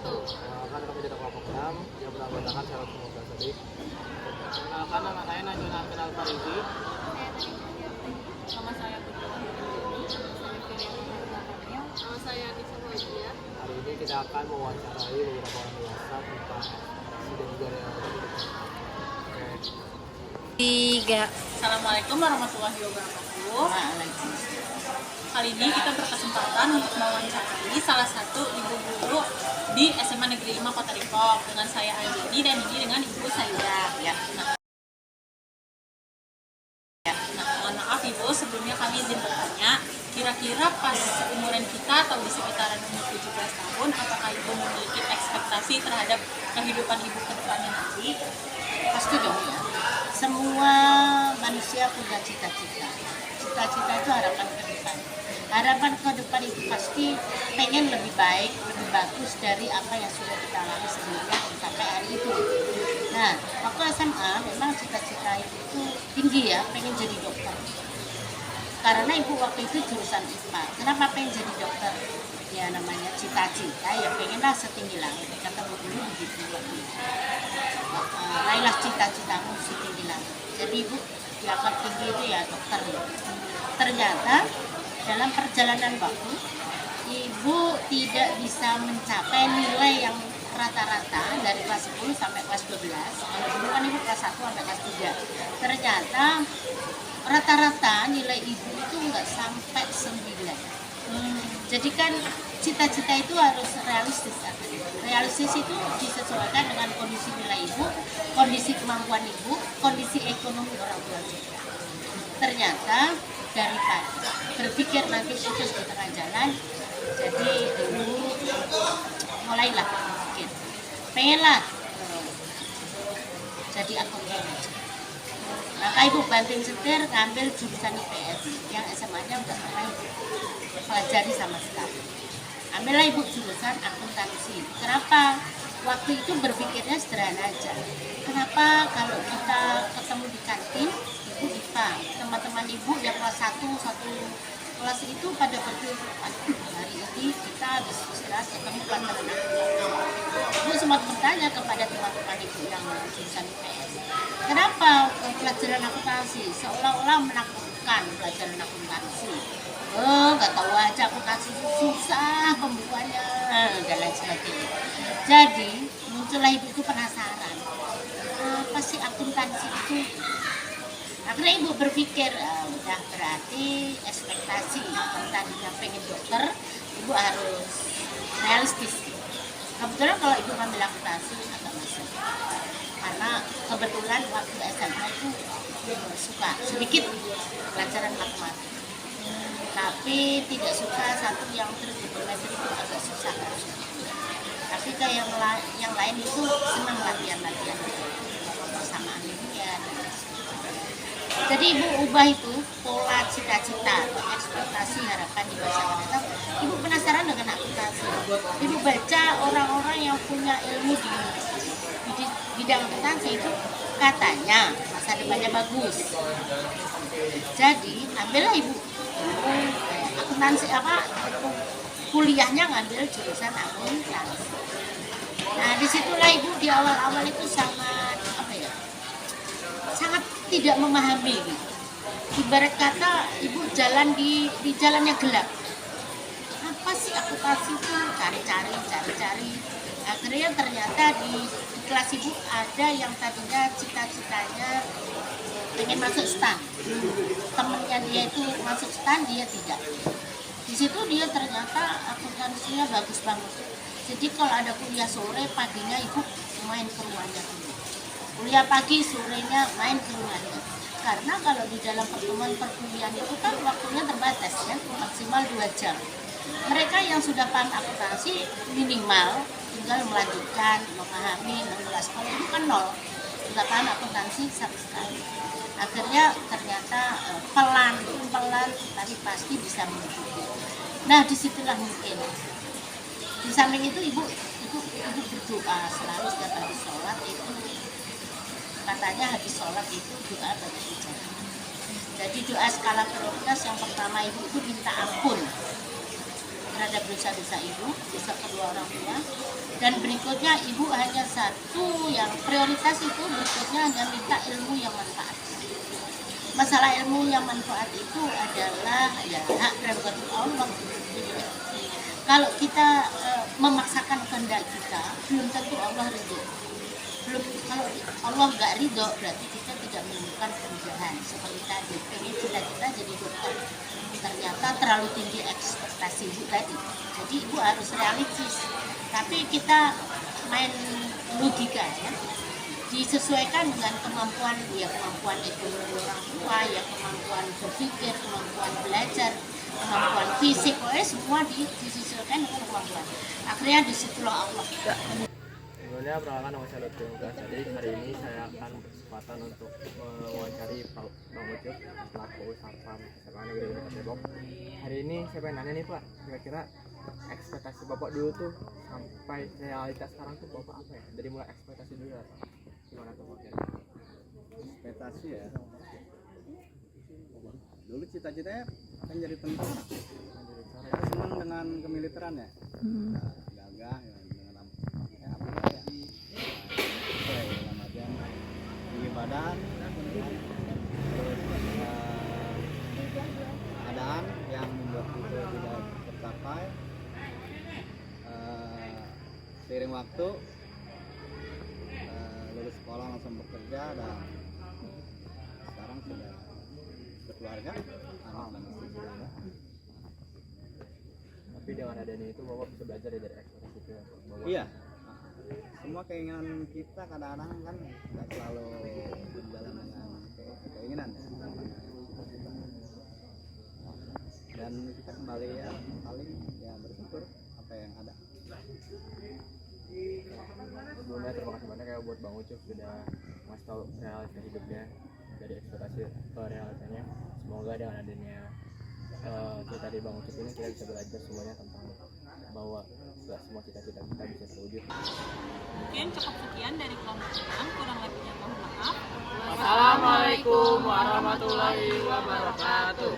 Perkenalkan kami dari kelompok 6 yang beranggotakan 115 tadi. Perkenalkan nama saya Najwa Kenal Faridi. Nama saya Putri Nama saya Nisa Wajia. Hari ini kita akan mewawancarai beberapa orang dewasa tentang aspirasi dan juga realitas. Oke. Tiga. Assalamualaikum warahmatullahi wabarakatuh. Kali ini kita berkesempatan untuk mewawancarai salah satu ibu guru di SMA Negeri 5 Kota Depok dengan saya Anjani dan ini dengan ibu saya. Mohon maaf ibu, sebelumnya kami izin bertanya, kira-kira pas umuran kita atau di sekitaran umur 17 tahun, apakah ibu memiliki ekspektasi terhadap kehidupan ibu ke depannya nanti? Pasti dong ya. Semua manusia punya cita-cita. Cita-cita itu harapan ke depan. Harapan ke depan itu pasti pengen lebih baik, lebih bagus dari apa yang sudah kita alami sebelumnya sampai hari itu. Nah, waktu SMA memang cita-cita itu tinggi ya, pengen jadi dokter. Karena ibu waktu itu jurusan IPA. Kenapa pengen jadi dokter? Ya namanya cita-cita, ya pengenlah setinggi langit. Kata bu guru begitu waktu itu. Raihlah cita-citamu setinggi langit. Jadi ibu diangkat tinggi itu ya dokter. Ternyata dalam perjalanan waktu, ibu tidak bisa mencapai nilai yang rata-rata dari kelas 10 sampai kelas 12. Kalau dulu kan ibu kelas 1 sampai kelas 3. Ternyata rata-rata nilai ibu itu nggak sampai 9. Jadi kan cita-cita itu harus realistis. Realistis itu disesuaikan dengan kondisi nilai ibu, kondisi kemampuan ibu, kondisi ekonomi orang tua juga. Ternyata daripada berpikir nanti putus di tengah jalan, jadi ibu mulailah berpikir, pengenlah jadi akuntan aja. Maka ibu banting setir ngambil jurusan IPS yang SMA-nya udah pernah ibu pelajari sama sekali. Ambillah ibu jurusan akuntansi. Kenapa? Waktu itu berpikirnya sederhana aja. Kenapa kalau kita ketemu di kantin, ibu IPA, teman-teman ibu yang kelas 1, satu kelas itu pada berpikir, hari ini kita habis istirahat ketemu pelajaran akuntansi. Ibu sempat bertanya kepada teman-teman ibu yang jurusan IPS, kenapa pelajaran akuntansi seolah-olah menakutkan pelajaran akuntansi? Oh, nggak tahu aja akuntansi itu susah pembukuannya dan lain sebagainya. Jadi muncullah ibu itu penasaran, apa sih akuntansi itu? Akhirnya ibu berpikir, udah berarti ekspektasi kalau tadinya pengen dokter, ibu harus realistis. Kebetulan kalau ibu ngambil akuntansi agak masuk, karena kebetulan waktu SMA itu suka sedikit pelajaran matematika, tapi tidak suka satu yang trigonometri itu agak susah. Tapi kayak yang lain itu senang latihan-latihan persamaan linear. Jadi ibu ubah itu pola cita-cita atau ekspektasi harapan di masa mendatang. Ibu penasaran dengan akuntansi. Ibu baca orang-orang yang punya ilmu di bidang akuntansi itu katanya masa depannya bagus. Jadi ambillah ibu akuntansi kuliahnya ngambil jurusan akuntansi. Nah disitulah ibu di awal-awal itu sangat sangat tidak memahami gitu. Ibarat kata ibu jalan di jalan yang gelap. Apa sih akuntansi itu? Cari-cari. Akhirnya ternyata di kelas ibu ada yang tadinya cita-citanya pengen masuk STAN. Temennya dia itu masuk STAN, dia tidak. Di situ dia ternyata akuntansinya bagus banget. Jadi kalau ada kuliah sore, paginya ibu main ke rumahnya dulu. Kuliah pagi, sorenya main ke rumahnya. Karena kalau di dalam pertemuan perkuliahan itu kan waktunya terbatas ya, maksimal 2 jam. Mereka yang sudah paham akuntansi minimal tinggal melanjutkan, memahami, menjelaskan itu kan 0. Sudah paham akuntansi sama sekali. Akhirnya ternyata pelan tapi pasti bisa mengikuti. Nah disitulah mungkin. Di samping itu ibu berdoa selalu setiap habis sholat itu. Katanya habis sholat itu doa banyak bicara. Jadi doa skala prioritas yang pertama ibu itu minta ampun terhadap dosa-dosa ibu, dosa kedua orang tua. Dan berikutnya ibu hanya satu yang prioritas itu, berikutnya hanya minta ilmu yang manfaat. Masalah ilmu yang manfaat itu adalah ya hak prerogatif Allah. Kalau kita memaksakan kehendak kita, belum tentu Allah ridho. Kalau Allah nggak ridho, berarti kita tidak menemukan kemudahan. Seperti tadi, pengen cita-cita jadi dokter, ternyata terlalu tinggi ekspektasi ibu tadi. Jadi ibu harus realistis. Tapi kita main logika ya, disesuaikan dengan kemampuan ekonomi orang tua, ya kemampuan berpikir, kemampuan belajar, kemampuan fisik, pokoknya semua disesuaikan dengan kemampuan. Akhirnya disitulah Allah. Sebelumnya perkenalkan nama saya Lutfi Mugas. Jadi hari ini saya akan berkesempatan untuk mewawancari Bang Ucup selaku Satpam SMA Negeri 5 Depok. Hari ini saya pengen nanya nih Pak, kira-kira ekspektasi Bapak dulu tuh sampai realitas sekarang tuh Bapak apa ya? Dari mulai ekspektasi dulu ya Pak? Gimana tuh Pak? Ekspektasi ya. Dulu cita-citanya akan jadi tentara. Saya senang dengan kemiliteran ya. Gagah ya, dengan apa ya. Dalam artian tinggi badan, terus keadaan yang membuat itu tidak tercapai. Seiring waktu lulus sekolah langsung bekerja dan sekarang sudah berkeluarga, anak dan istri sudah ada. Tapi dengan adanya itu Bapak bisa belajar ya dari ekspektasi itu ya Bapak? Iya, semua keinginan kita kadang-kadang kan tidak selalu berjalan dengan keinginan ya. Dan kita kembali ya paling ya bersyukur apa yang ada. Sebelumnya terima kasih banyak ya buat Bang Ucup sudah ngasih tahu realitas hidupnya dari ekspektasi ke realitanya. Semoga dengan adanya cerita dari Bang Ucup ini kita bisa belajar semuanya tentang bahwa semua cita-cita kita bisa terwujud. Mungkin cukup sekian dari kelompok 6, kurang lebihnya mohon maaf. Wassalamualaikum warahmatullahi wabarakatuh.